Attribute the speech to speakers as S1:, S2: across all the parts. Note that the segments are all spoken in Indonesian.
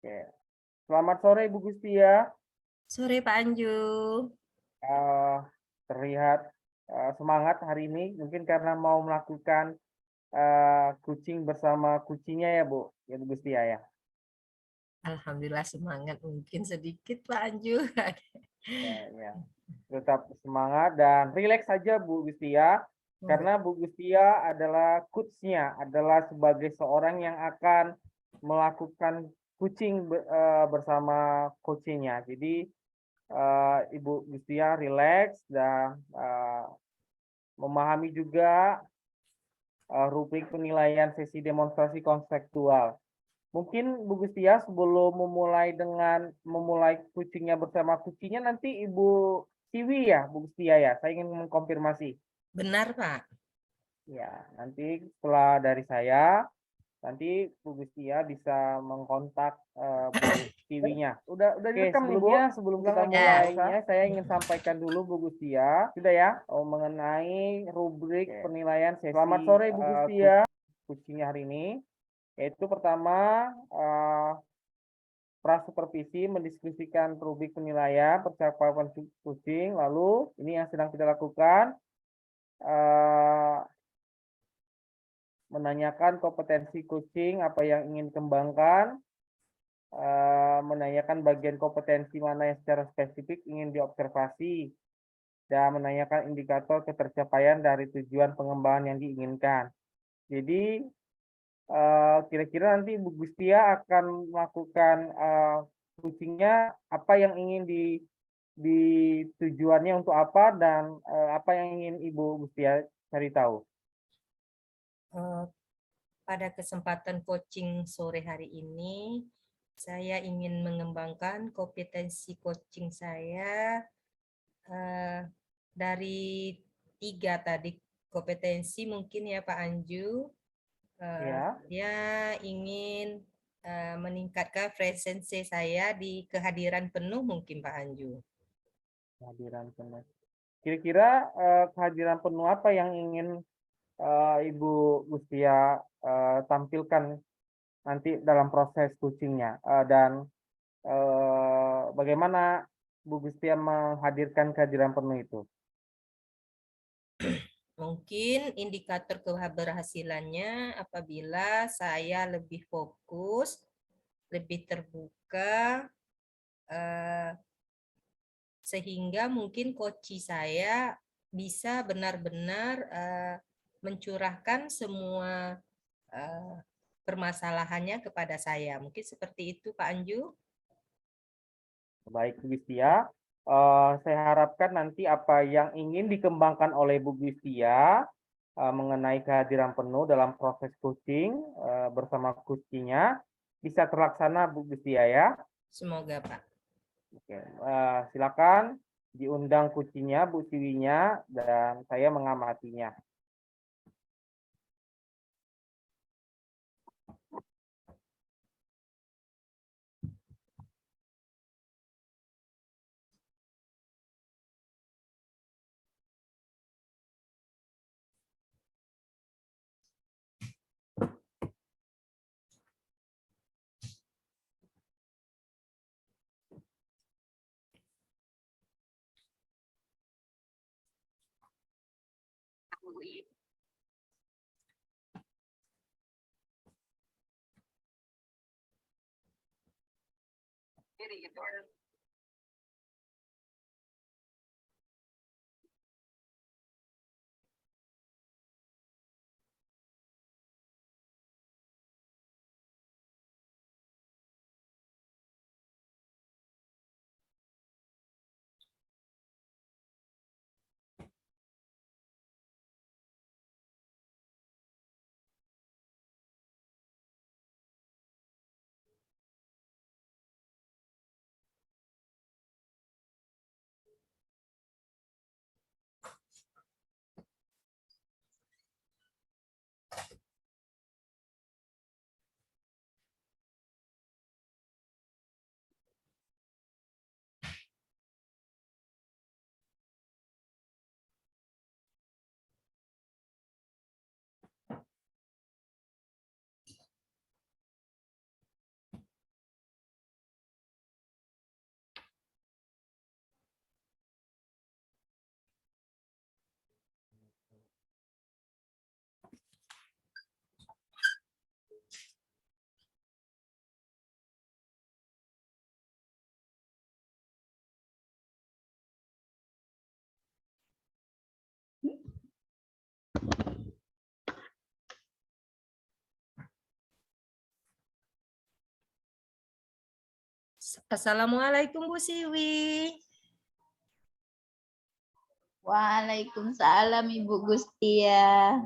S1: Oke. Selamat sore Ibu Gustia.
S2: Sore Pak Anju.
S1: Eh, Terlihat semangat hari ini, mungkin karena mau melakukan kucing bersama kucingnya ya Bu, ya Bu Gustia ya.
S2: Alhamdulillah semangat mungkin sedikit Pak Anju.
S1: Ya, ya. Tetap semangat dan rileks saja Bu Gustia, karena Bu Gustia adalah coachnya, adalah sebagai seorang yang akan melakukan kucing bersama coachingnya. Jadi Ibu Gustia rileks dan memahami juga rubrik penilaian sesi demonstrasi konseptual. Mungkin Bu Gustia sebelum memulai kucingnya bersama kucingnya nanti Ibu Tiwi ya, Bu Gustia ya. Saya ingin mengkonfirmasi.
S2: Benar Pak.
S1: Ya, nanti setelah dari saya, nanti Bu Gustia bisa mengkontak Bu Tiwinya. Udah direkam nih Bu. Sebelum kita
S2: Ya.
S1: mulainya, saya ingin sampaikan dulu Bu Gustia, sudah ya, mengenai rubrik penilaian sesi. Selamat sore Bu Gustia. Kucingnya hari ini, yaitu pertama prasupervisi mendiskusikan rubrik penilaian percakapan kucing. Lalu ini yang sedang kita lakukan, menanyakan kompetensi kucing, apa yang ingin dikembangkan, menanyakan bagian kompetensi mana yang secara spesifik ingin diobservasi, dan menanyakan indikator ketercapaian dari tujuan pengembangan yang diinginkan. Jadi kira-kira nanti Bu Gustia akan melakukan kucingnya apa yang ingin di tujuannya untuk apa dan apa yang ingin Ibu Gustia cari tahu.
S2: Pada kesempatan coaching sore hari ini, saya ingin mengembangkan kompetensi coaching saya dari 3 tadi kompetensi mungkin ya Pak Anju.
S1: Ya,
S2: Dia ingin meningkatkan presensi saya di kehadiran penuh mungkin Pak Anju.
S1: kehadiran penuh. Kira-kira kehadiran penuh apa yang ingin Ibu Gustia tampilkan nanti dalam proses coachingnya, dan bagaimana Bu Gustia menghadirkan kehadiran penuh itu?
S2: Mungkin indikator keberhasilannya apabila saya lebih fokus, lebih terbuka, sehingga mungkin coach saya bisa benar-benar mencurahkan semua permasalahannya kepada saya. Mungkin seperti itu Pak Anju.
S1: Baik Bu Gustia, saya harapkan nanti apa yang ingin dikembangkan oleh Bu Gustia mengenai kehadiran penuh dalam proses coaching bersama coachingnya bisa terlaksana Bu Gustia ya.
S2: Semoga Pak.
S1: Oke, silakan diundang coachingnya Bu Tiwinya dan saya mengamatinya.
S2: Assalamualaikum Bu Siwi.
S3: Waalaikumsalam Ibu Gustia.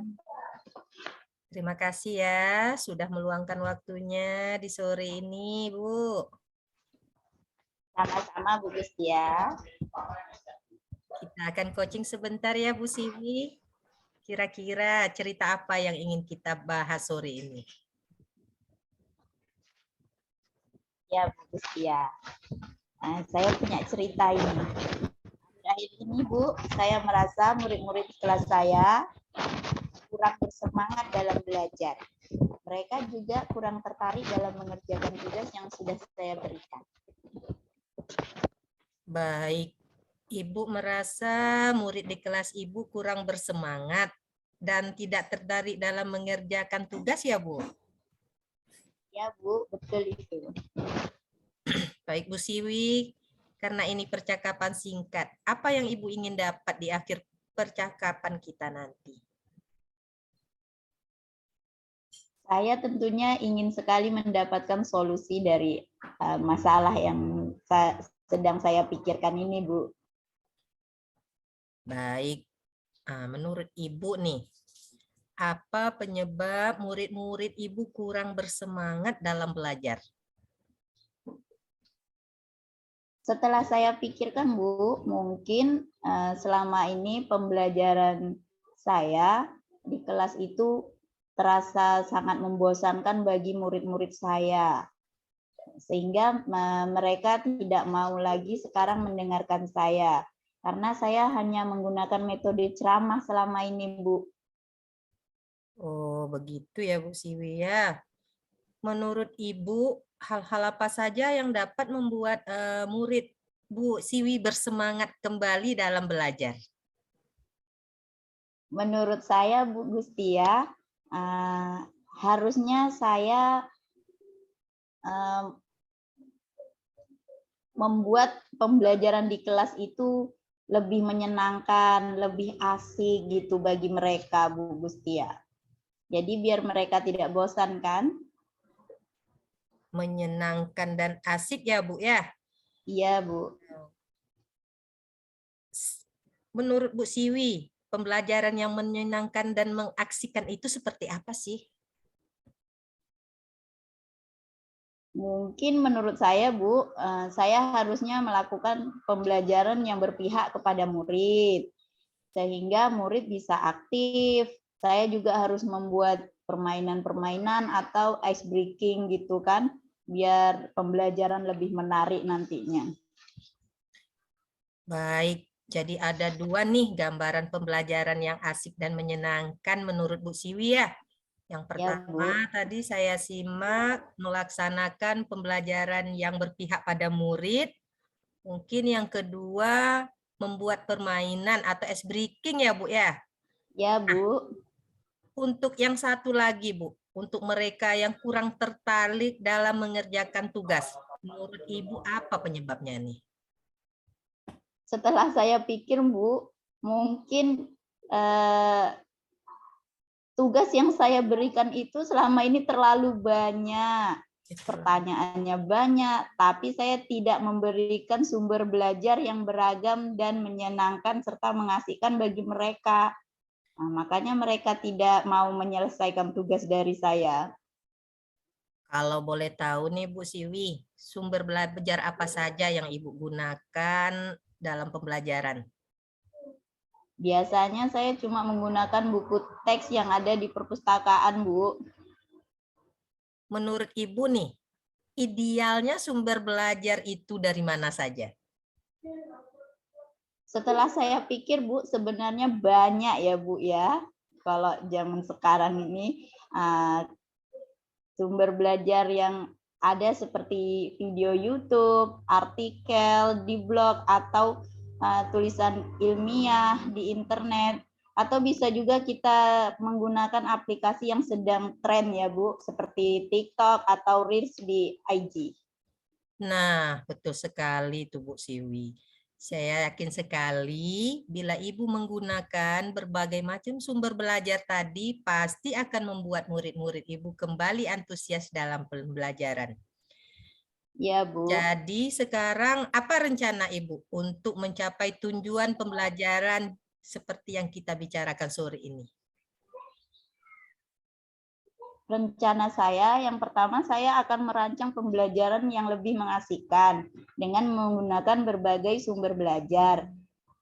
S2: Terima kasih ya sudah meluangkan waktunya di sore ini, Bu.
S3: Sama-sama Bu Gustia.
S2: Kita akan coaching sebentar ya Bu Siwi. Kira-kira cerita apa yang ingin kita bahas sore ini?
S3: Ya Bu Gustia. Saya punya cerita ini. Akhir ini Bu, saya merasa murid-murid kelas saya kurang bersemangat dalam belajar. Mereka juga kurang tertarik dalam mengerjakan tugas yang sudah saya berikan.
S2: Baik, Ibu merasa murid di kelas Ibu kurang bersemangat dan tidak tertarik dalam mengerjakan tugas ya, Bu?
S3: Ya Bu, betul itu.
S2: Baik, Bu Siwi, karena ini percakapan singkat, apa yang Ibu ingin dapat di akhir percakapan kita nanti?
S3: Saya tentunya ingin sekali mendapatkan solusi dari masalah yang sedang saya pikirkan ini, Bu.
S2: Baik, menurut Ibu nih, apa penyebab murid-murid Ibu kurang bersemangat dalam belajar?
S3: Setelah saya pikirkan, Bu, mungkin selama ini pembelajaran saya di kelas itu terasa sangat membosankan bagi murid-murid saya. Sehingga mereka tidak mau lagi sekarang mendengarkan saya. Karena saya hanya menggunakan metode ceramah selama ini, Bu.
S2: Oh, begitu ya Bu Siwi ya. Menurut Ibu, hal-hal apa saja yang dapat membuat murid Bu Siwi bersemangat kembali dalam belajar?
S3: Menurut saya, Bu Gustia, harusnya saya membuat pembelajaran di kelas itu lebih menyenangkan, lebih asik gitu bagi mereka, Bu Gustia. Jadi biar mereka tidak bosan kan?
S2: Menyenangkan dan asik ya Bu ya.
S3: Iya, Bu.
S2: Menurut Bu Siwi, pembelajaran yang menyenangkan dan mengaksikan itu seperti apa sih?
S3: Mungkin menurut saya, Bu, saya harusnya melakukan pembelajaran yang berpihak kepada murid, sehingga murid bisa aktif. Saya juga harus membuat permainan-permainan atau ice breaking gitu kan, biar pembelajaran lebih menarik nantinya.
S2: Baik, jadi ada dua nih gambaran pembelajaran yang asik dan menyenangkan menurut Bu Siwi ya. Yang pertama tadi saya simak melaksanakan pembelajaran yang berpihak pada murid. Mungkin yang kedua membuat permainan atau ice breaking ya Bu ya.
S3: Ya Bu.
S2: Untuk yang satu lagi Bu, untuk mereka yang kurang tertarik dalam mengerjakan tugas. Menurut Ibu apa penyebabnya nih?
S3: Setelah saya pikir Bu, mungkin tugas yang saya berikan itu selama ini terlalu banyak. Pertanyaannya banyak, tapi saya tidak memberikan sumber belajar yang beragam dan menyenangkan serta mengasihkan bagi mereka. Nah, makanya mereka tidak mau menyelesaikan tugas dari saya.
S2: Kalau boleh tahu nih Bu Siwi, sumber belajar apa saja yang Ibu gunakan dalam pembelajaran?
S3: Biasanya saya cuma menggunakan buku teks yang ada di perpustakaan, Bu.
S2: Menurut Ibu nih, idealnya sumber belajar itu dari mana saja?
S3: Setelah saya pikir, Bu, sebenarnya banyak ya, Bu ya. Kalau zaman sekarang ini sumber belajar yang ada seperti video YouTube, artikel di blog, atau tulisan ilmiah di internet, atau bisa juga kita menggunakan aplikasi yang sedang tren ya Bu, seperti TikTok atau Reels di IG.
S2: Nah, betul sekali tuh Bu Siwi. Saya yakin sekali bila Ibu menggunakan berbagai macam sumber belajar tadi pasti akan membuat murid-murid Ibu kembali antusias dalam pembelajaran.
S3: Ya, Bu.
S2: Jadi sekarang apa rencana Ibu untuk mencapai tujuan pembelajaran seperti yang kita bicarakan sore ini?
S3: Rencana saya yang pertama, saya akan merancang pembelajaran yang lebih mengasihkan dengan menggunakan berbagai sumber belajar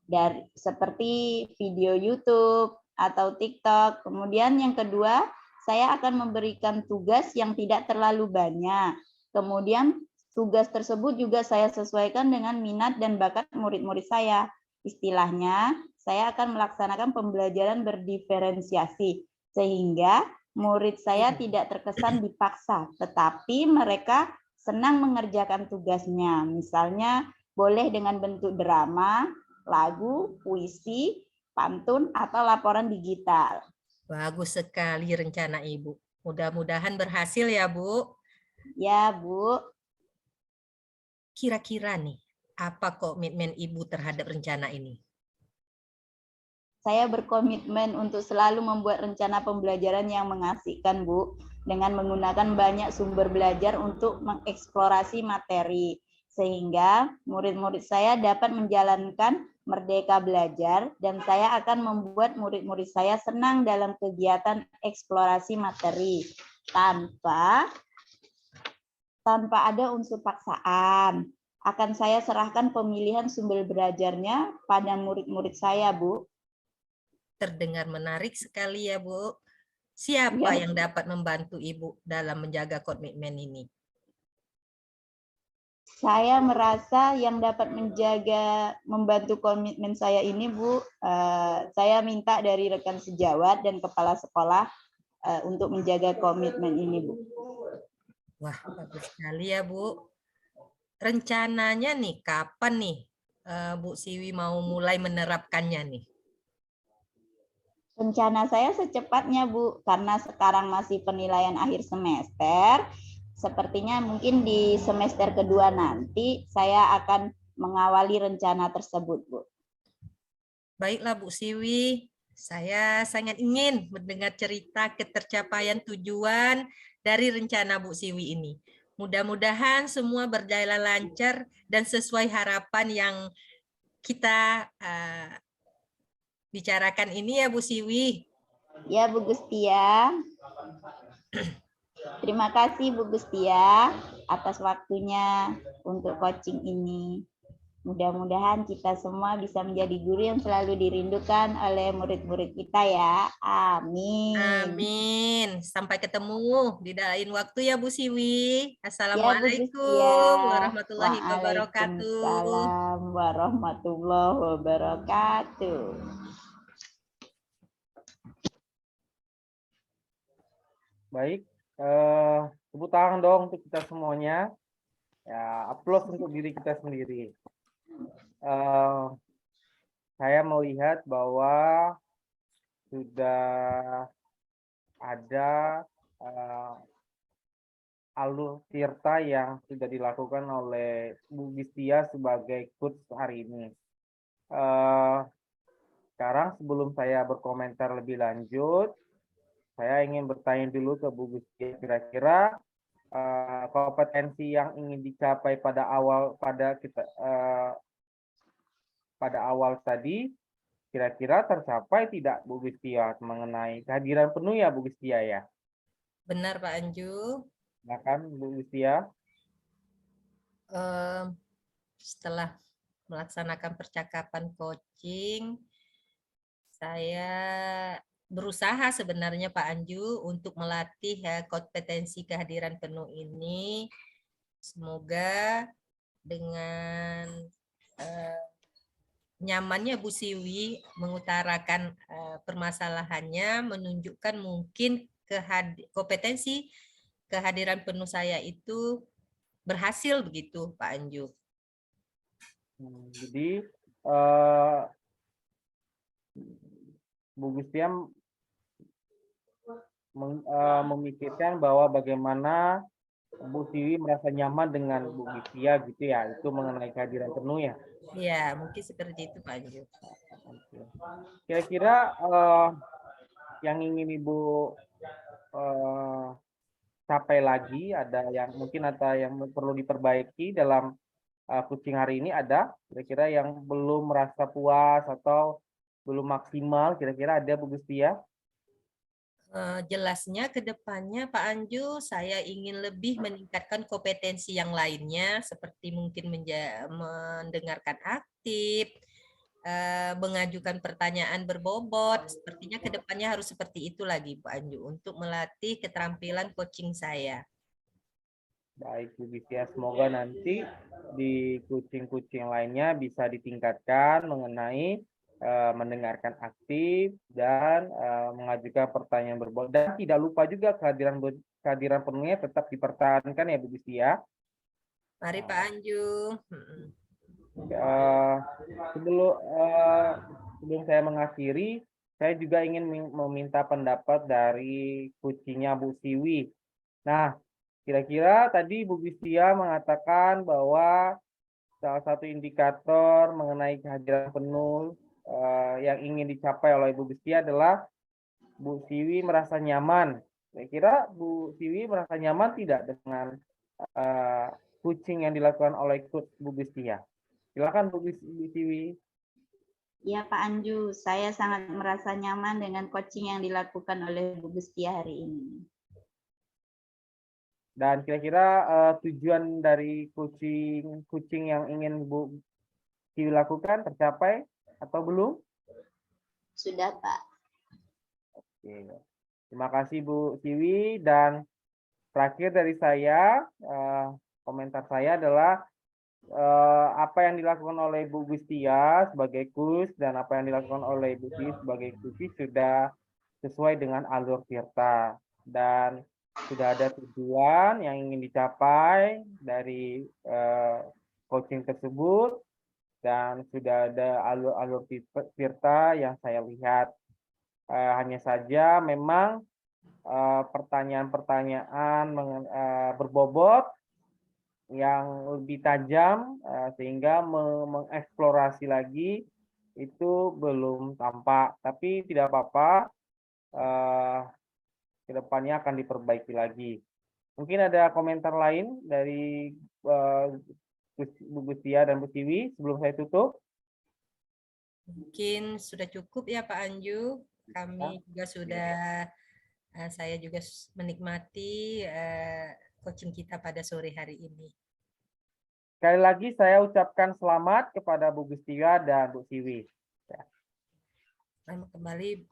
S3: dari seperti video YouTube atau TikTok. Kemudian yang kedua, saya akan memberikan tugas yang tidak terlalu banyak. Kemudian tugas tersebut juga saya sesuaikan dengan minat dan bakat murid-murid saya. Istilahnya, saya akan melaksanakan pembelajaran berdiferensiasi sehingga murid saya tidak terkesan dipaksa, tetapi mereka senang mengerjakan tugasnya. Misalnya boleh dengan bentuk drama, lagu, puisi, pantun, atau laporan digital.
S2: Bagus sekali rencana Ibu. Mudah-mudahan berhasil ya, Bu.
S3: Ya, Bu.
S2: Kira-kira nih, apa komitmen Ibu terhadap rencana ini?
S3: Saya berkomitmen untuk selalu membuat rencana pembelajaran yang mengasihkan, Bu, dengan menggunakan banyak sumber belajar untuk mengeksplorasi materi, sehingga murid-murid saya dapat menjalankan merdeka belajar, dan saya akan membuat murid-murid saya senang dalam kegiatan eksplorasi materi, tanpa ada unsur paksaan. Akan saya serahkan pemilihan sumber belajarnya pada murid-murid saya, Bu.
S2: Terdengar menarik sekali ya, Bu. Siapa
S3: Ya,
S2: yang dapat membantu Ibu dalam menjaga komitmen ini?
S3: saya merasa yang dapat membantu komitmen saya ini, Bu, saya minta dari rekan sejawat dan kepala sekolah untuk menjaga komitmen ini, Bu.
S2: Wah, bagus sekali ya, Bu. Rencananya nih, kapan nih Bu Siwi mau mulai menerapkannya nih?
S3: Rencana saya secepatnya, Bu, karena sekarang masih penilaian akhir semester. Sepertinya mungkin di semester kedua nanti saya akan mengawali rencana tersebut, Bu.
S2: Baiklah Bu Siwi, saya sangat ingin mendengar cerita ketercapaian tujuan dari rencana Bu Siwi ini. Mudah-mudahan semua berjalan lancar dan sesuai harapan yang kita bicarakan ini ya Bu Siwi.
S3: Ya, Bu Gustia. Terima kasih Bu Gustia atas waktunya untuk coaching ini. Mudah-mudahan kita semua bisa menjadi guru yang selalu dirindukan oleh murid-murid kita ya. Amin.
S2: Amin. Sampai ketemu di lain waktu ya Bu Siwi.
S3: Ya, Bu Gustia.
S2: Assalamualaikum warahmatullahi wabarakatuh.
S3: Waalaikumsalam warahmatullahi wabarakatuh.
S1: Baik, tepuk tangan dong untuk kita semuanya. Ya, aplaus untuk diri kita sendiri. Saya melihat bahwa sudah ada alur tirta yang sudah dilakukan oleh Bu Gistia sebagai coach hari ini. Sekarang sebelum saya berkomentar lebih lanjut, saya ingin bertanya dulu ke Bu Gistia, kira-kira kompetensi yang ingin dicapai pada awal tadi kira-kira tercapai tidak Bu Gistia mengenai kehadiran penuh ya Bu Gistia ya?
S2: Benar Pak Anju.
S1: Ya kan Bu Gistia?
S2: Setelah melaksanakan percakapan coaching, saya berusaha sebenarnya Pak Anju untuk melatih kompetensi kehadiran penuh ini. Semoga dengan nyamannya Bu Siwi mengutarakan permasalahannya, menunjukkan mungkin kompetensi kehadiran penuh saya itu berhasil begitu Pak Anju.
S1: Jadi Bu Gistia memikirkan bahwa bagaimana Bu Siwi merasa nyaman dengan Bu Gistia gitu ya, itu mengenai kehadiran penuh ya?
S2: Ya, mungkin seperti itu Pak Anju.
S1: Kira-kira yang ingin Ibu capai lagi, ada yang mungkin ada yang perlu diperbaiki dalam coaching hari ini, ada kira-kira yang belum merasa puas atau belum maksimal, kira-kira ada Bu Gustia?
S2: Jelasnya ke depannya Pak Anju, saya ingin lebih meningkatkan kompetensi yang lainnya, seperti mungkin mendengarkan aktif, mengajukan pertanyaan berbobot. Sepertinya ke depannya harus seperti itu lagi Pak Anju, untuk melatih keterampilan coaching saya.
S1: Baik Bu Gustia, semoga nanti di coaching-coaching lainnya bisa ditingkatkan mengenai mendengarkan aktif dan mengajukan pertanyaan berbobot, dan tidak lupa juga kehadiran penuhnya tetap dipertahankan ya Bu Gustia.
S2: Mari Pak Anju.
S1: Sebelum saya mengakhiri, saya juga ingin meminta pendapat dari coachingnya Bu Siwi. Nah, kira-kira tadi Bu Gustia mengatakan bahwa salah satu indikator mengenai kehadiran penuh yang ingin dicapai oleh Bu Gustia adalah Bu Siwi merasa nyaman. Saya kira Bu Siwi merasa nyaman tidak dengan coaching yang dilakukan oleh coach Bu Gustia? Silakan Bu Siwi.
S3: Ya Pak Anju, saya sangat merasa nyaman dengan coaching yang dilakukan oleh Bu Gustia hari ini.
S1: Dan kira-kira tujuan dari coaching yang ingin Bu Siwi lakukan tercapai atau belum?
S3: Sudah Pak.
S1: Oke. Terima kasih Bu Siwi, dan terakhir dari saya, komentar saya adalah apa yang dilakukan oleh Bu Gustia sebagai coach dan apa yang dilakukan oleh Bu Siwi sebagai coach sudah sesuai dengan alur Tirta, dan sudah ada tujuan yang ingin dicapai dari coaching tersebut, dan sudah ada alur-alur Tirta yang saya lihat. Hanya saja memang pertanyaan-pertanyaan berbobot yang lebih tajam sehingga mengeksplorasi lagi itu belum tampak, tapi tidak apa-apa, kedepannya akan diperbaiki lagi. Mungkin ada komentar lain dari Bu Gustia dan Bu Siwi sebelum saya tutup?
S2: Mungkin sudah cukup ya Pak Anju. Kami juga sudah, saya juga menikmati coaching kita pada sore hari ini.
S1: Sekali lagi saya ucapkan selamat kepada Bu Gustia dan Bu Siwi.
S2: Selamat kembali